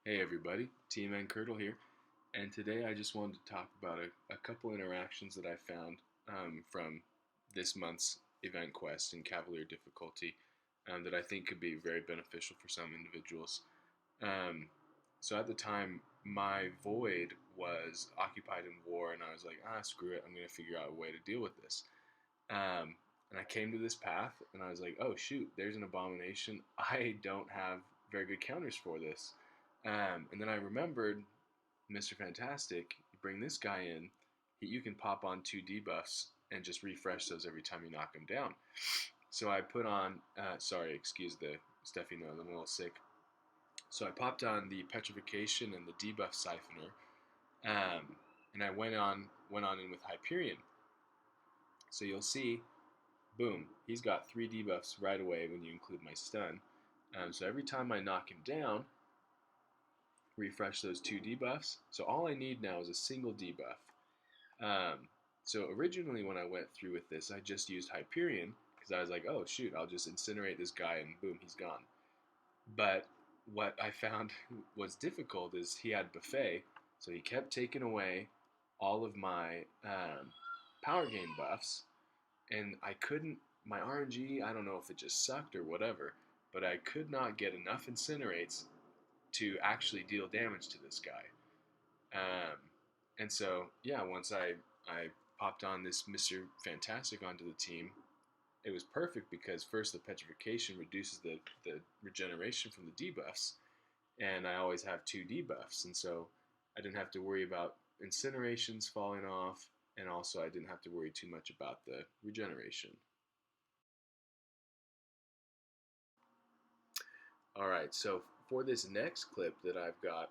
Hey everybody, TMN-Curtle here, and today I just wanted to talk about a couple interactions that I found from this month's event quest in Cavalier difficulty that I think could be very beneficial for some individuals. Um, so at the time, my void was occupied in war, and I was like, screw it, I'm going to figure out a way to deal with this. And I came to this path, and I was like, oh shoot, there's an abomination. I don't have very good counters for this. And then I remembered Mr. Fantastic. You bring this guy in, you can pop on 2 debuffs and just refresh those every time you knock him down. So I put on, sorry, excuse the stuffy nose, I'm a little sick. So I popped on the petrification and the debuff siphoner, and I went on in with Hyperion. So you'll see, boom, he's got 3 debuffs right away when you include my stun. So every time I knock him down, refresh those 2 debuffs. So all I need now is a single debuff. So originally when I went through with this, I just used Hyperion because I was like, oh shoot, I'll just incinerate this guy and boom, he's gone. But what I found was difficult is he had buffet, so he kept taking away all of my power gain buffs, and I couldn't, my RNG, I don't know if it just sucked or whatever, but I could not get enough incinerates to actually deal damage to this guy. And so, yeah, once I popped on this Mr. Fantastic onto the team, it was perfect because first the petrification reduces the regeneration from the debuffs, and I always have 2 debuffs, and so I didn't have to worry about incinerations falling off, and also I didn't have to worry too much about the regeneration. All right, so for this next clip that I've got,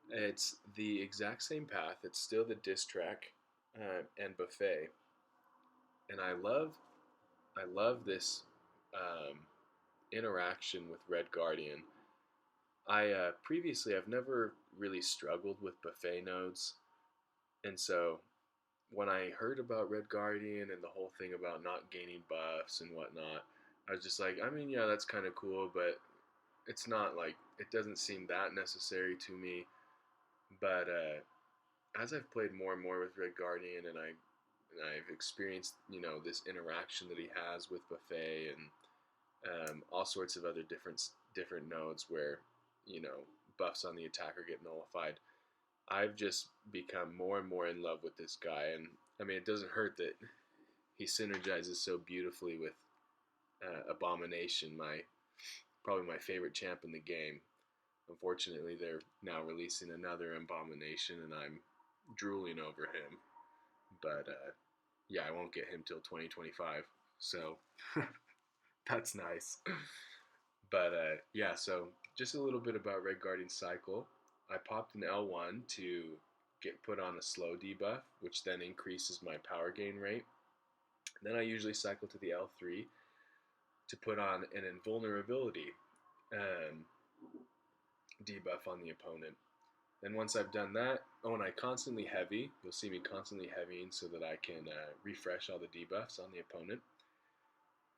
it's the exact same path. It's still the diss track and buffet, and I love this um, interaction with Red Guardian. I previously I've never really struggled with buffet nodes, and so when I heard about Red Guardian and the whole thing about not gaining buffs and whatnot, I was just like, I mean, yeah, that's kind of cool, but it's not like it doesn't seem that necessary to me. But as I've played more and more with Red Guardian, and I've experienced this interaction that he has with Buffet and all sorts of other different nodes where buffs on the attacker get nullified. I've just become more and more in love with this guy, and I mean it doesn't hurt that he synergizes so beautifully with Abomination, my probably my favorite champ in the game. Unfortunately, they're now releasing another Abomination, and I'm drooling over him. But yeah, I won't get him till 2025. So that's nice. But yeah, so just a little bit about Red Guardian Cycle. I popped an L1 to get put on a slow debuff, which then increases my power gain rate. Then I usually cycle to the L3 to put on an invulnerability um, debuff on the opponent. Then once I've done that, oh, and I constantly heavy. You'll see me constantly heavying so that I can refresh all the debuffs on the opponent.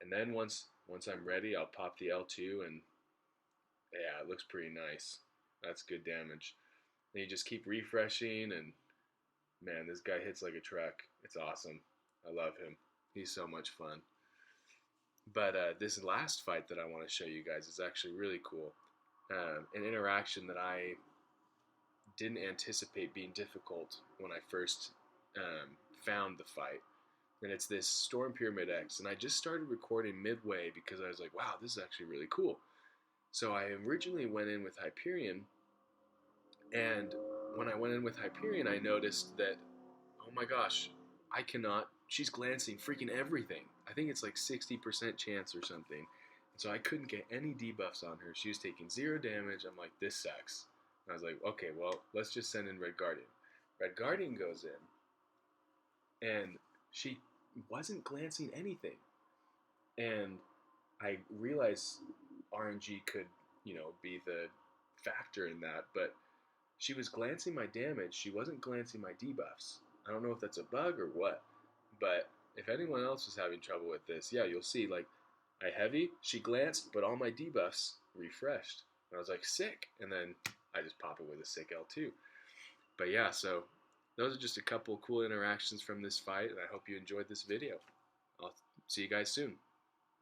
And then once I'm ready, I'll pop the L2, and yeah, it looks pretty nice. That's good damage. Then you just keep refreshing, and man, this guy hits like a truck. It's awesome. I love him. He's so much fun. But this last fight that I want to show you guys is actually really cool. An interaction that I didn't anticipate being difficult when I first found the fight. And it's this Storm Pyramid X. And I just started recording midway because I was like, wow, this is actually really cool. So I originally went in with Hyperion. And when I went in with Hyperion, I noticed that, oh my gosh, I cannot, she's glancing freaking everything. I think it's like 60% chance or something. And so I couldn't get any debuffs on her. She was taking 0 damage. I'm like, this sucks. And I was like, okay, well, let's just send in Red Guardian. Red Guardian goes in, and she wasn't glancing anything. And I realized RNG could, be the factor in that, but she was glancing my damage. She wasn't glancing my debuffs. I don't know if that's a bug or what, but if anyone else was having trouble with this, yeah, you'll see, like, I heavy, she glanced, but all my debuffs refreshed. And I was like, sick. And then I just pop it with a sick L2. But yeah, so those are just a couple cool interactions from this fight, and I hope you enjoyed this video. I'll see you guys soon.